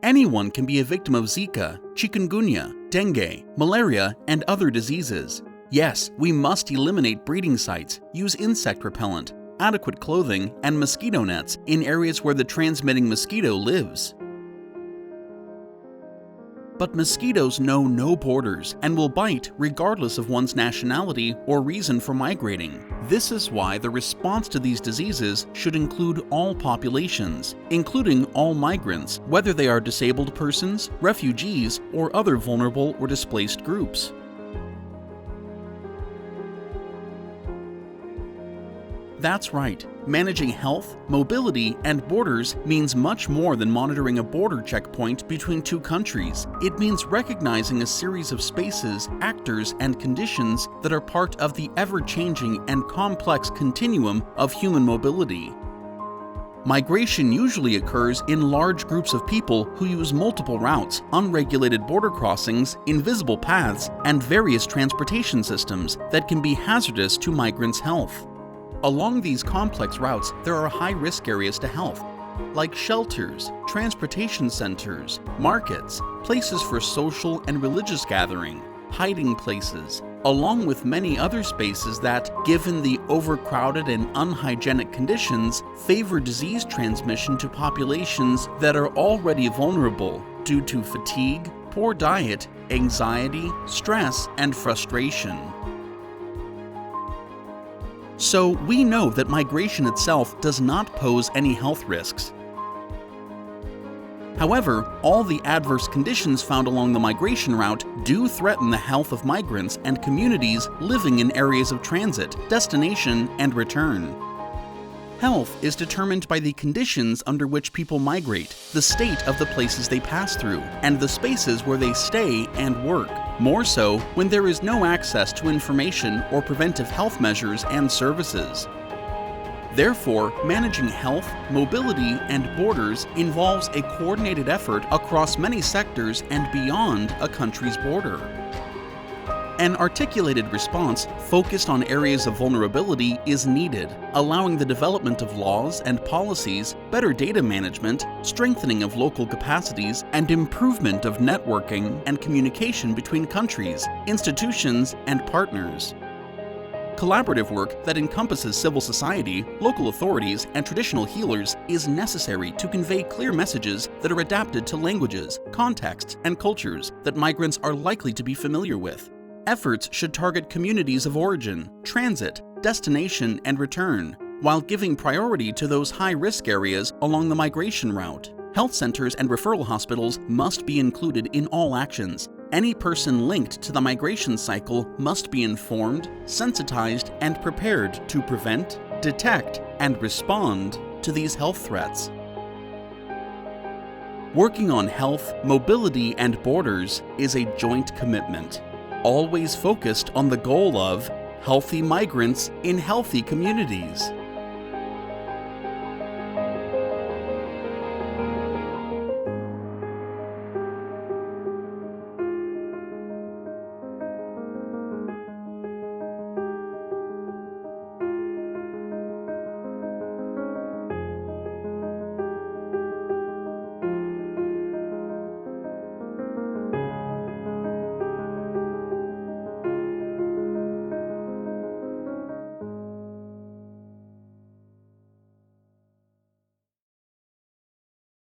Anyone can be a victim of Zika, chikungunya, dengue, malaria, and other diseases. Yes, we must eliminate breeding sites, use insect repellent, adequate clothing, and mosquito nets in areas where the transmitting mosquito lives. But mosquitoes know no borders and will bite regardless of one's nationality or reason for migrating. This is why the response to these diseases should include all populations, including all migrants, whether they are disabled persons, refugees, or other vulnerable or displaced groups. That's right. Managing health, mobility, and borders means much more than monitoring a border checkpoint between two countries. It means recognizing a series of spaces, actors, and conditions that are part of the ever-changing and complex continuum of human mobility. Migration usually occurs in large groups of people who use multiple routes, unregulated border crossings, invisible paths, and various transportation systems that can be hazardous to migrants' health. Along these complex routes, there are high-risk areas to health, like shelters, transportation centers, markets, places for social and religious gathering, hiding places, along with many other spaces that, given the overcrowded and unhygienic conditions, favor disease transmission to populations that are already vulnerable due to fatigue, poor diet, anxiety, stress, and frustration. So we know that migration itself does not pose any health risks. However, all the adverse conditions found along the migration route do threaten the health of migrants and communities living in areas of transit, destination, and return. Health is determined by the conditions under which people migrate, the state of the places they pass through, and the spaces where they stay and work. More so when there is no access to information or preventive health measures and services. Therefore, managing health, mobility, and borders involves a coordinated effort across many sectors and beyond a country's border. An articulated response focused on areas of vulnerability is needed, allowing the development of laws and policies, better data management, strengthening of local capacities, and improvement of networking and communication between countries, institutions, and partners. Collaborative work that encompasses civil society, local authorities, and traditional healers is necessary to convey clear messages that are adapted to languages, contexts, and cultures that migrants are likely to be familiar with. Efforts should target communities of origin, transit, destination, and return, while giving priority to those high-risk areas along the migration route. Health centers and referral hospitals must be included in all actions. Any person linked to the migration cycle must be informed, sensitized, and prepared to prevent, detect, and respond to these health threats. Working on health, mobility, and borders is a joint commitment, always focused on the goal of healthy migrants in healthy communities.